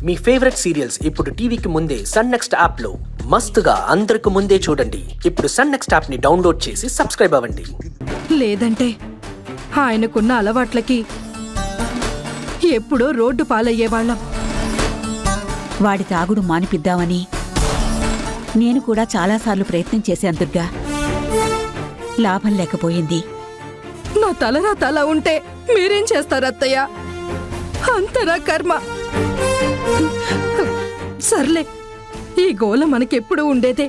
మీ favourite serials ఇప్పుడు టీవీకి ముందే సన్ నెక్స్ట్ యాప్ లో మస్తుగా అందరికి ముందే చూడండి. ఇప్పుడు సన్ నెక్స్ట్ యాప్ ని డౌన్లోడ్ చేసి సబ్స్క్రైబ్ అవ్వండి. లేదంటే ఆయనకున్న అలవాట్లకి ఎప్పుడో రోడ్డు పాలయ్యేవాళ్ళం. వాడి తాగుడు మానిపిద్దామని నేను కూడా చాలాసార్లు ప్రయత్నం చేశాను దుర్గా. లాభం లేకపోయింది. నా తలరా తల ఉంటే మీరేం చేస్తారు అత్తయ్య? అంతరా కర్మ. సర్లే, ఈ గోల మనకెప్పుడు ఉండేదే.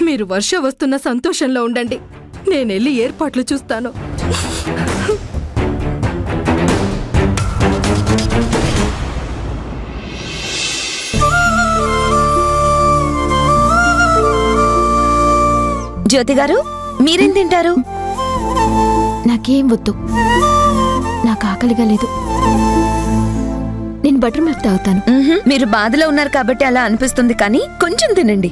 మీరు వర్ష వస్తున్న సంతోషంలో ఉండండి, నేనెళ్ళి ఏర్పాట్లు చూస్తాను. జ్యోతి గారు, మీరేం తింటారు? నాకేం వద్దు, నాకు ఆకలిగా లేదు. నేను బటర్ మిల్క్ తాగుతాను. మీరు బాధలో ఉన్నారు కాబట్టి అలా అనిపిస్తుంది, కానీ కొంచెం తినండి.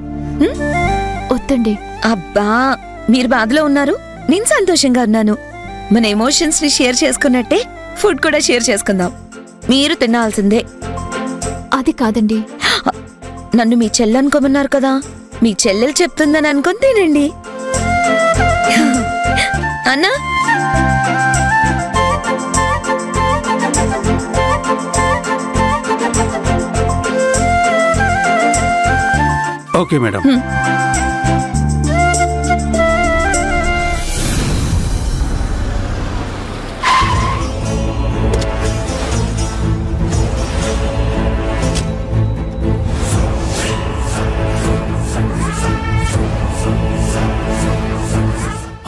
వద్దండి. అబ్బా, మీరు బాధలో ఉన్నారు, నేను సంతోషంగా ఉన్నాను. మన ఎమోషన్స్ ని షేర్ చేసుకున్నట్టే ఫుడ్ కూడా షేర్ చేసుకుందాం. మీరు తినాల్సిందే. అది కాదండి. నన్ను మీ చెల్లె అనుకోమన్నారు కదా, మీ చెల్లెలు చెప్తుందని అనుకొని తినండి. అన్నా, ఓకే మేడం.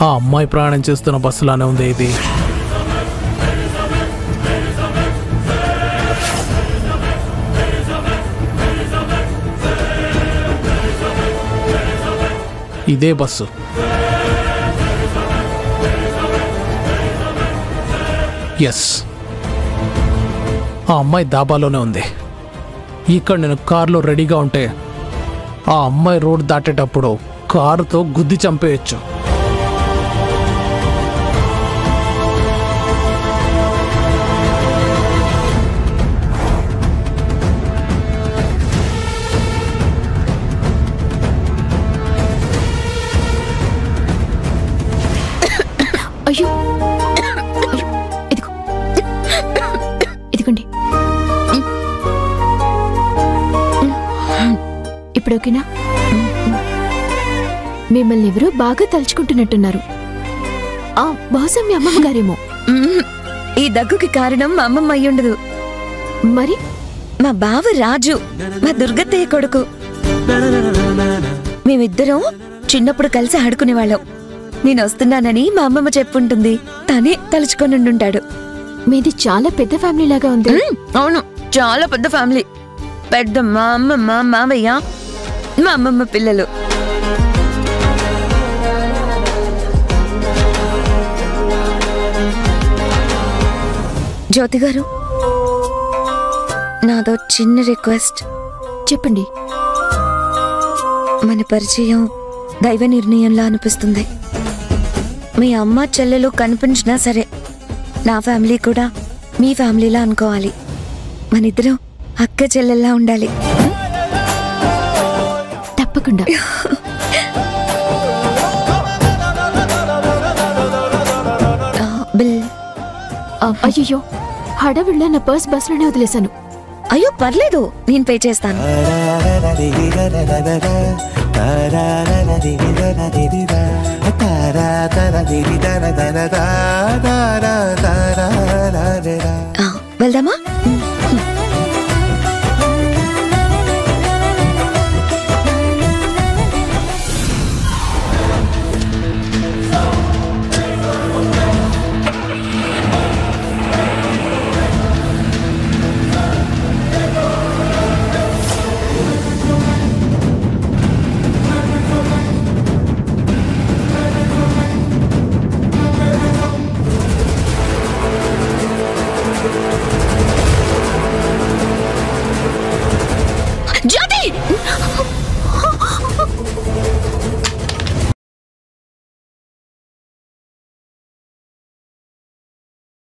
ఆ అమ్మాయి ప్రయాణం చేస్తున్న బస్సులానే ఉంది ఇది. ఇదే బస్సు. ఎస్, ఆ అమ్మాయి దాబాలోనే ఉంది. ఇక్కడ నేను కారులో రెడీగా ఉంటే ఆ అమ్మాయి రోడ్ దాటేటప్పుడు కారుతో గుద్ది చంపేయచ్చు. అయ్యో, ఇదిగో, ఇదిగోండి. ఇప్పుడు ఓకేనా? మిమ్మల్ని ఎవరో బాగా తలుచుకుంటున్నట్టున్నారు. బహుశా మీ అమ్మమ్మ గారేమో. ఈ దగ్గుకి కారణం మా అమ్మమ్మ అయ్యుండదు. మరి మా బావ రాజు, మా దుర్గత్తయ్య కొడుకు. మేమిద్దరం చిన్నప్పుడు కలిసి ఆడుకునేవాళ్ళం. నేను వస్తున్నానని మా అమ్మమ్మ చెప్పుంటుంది, తనే తలుచుకొని ఉండుంటాడు. మీది చాలా పెద్ద ఫ్యామిలీ లాగా ఉంది. అవును, చాలా పెద్ద ఫ్యామిలీ. పెద్దమ్మ, అమ్మమ్మ, మావయ్య, మా అమ్మమ్మ పిల్లలు. జ్యోతి గారు, నాదో చిన్న రిక్వెస్ట్. చెప్పండి. మన పరిచయం దైవ నిర్ణయంలా అనిపిస్తుంది. మీ అమ్మ చెల్లెలు కనిపించినా సరే, నా ఫ్యామిలీ కూడా మీ ఫ్యామిలీలా అనుకోవాలి. మనిద్దరం అక్క చెల్లెల్లా ఉండాలి. తప్పకుండా. బిల్. అయ్యో, హడావిడిలో నా పర్స్ బస్సులోనే వదిలేశాను. అయ్యో పర్లేదు, నేను పే చేస్తాను. వెళ్దామా?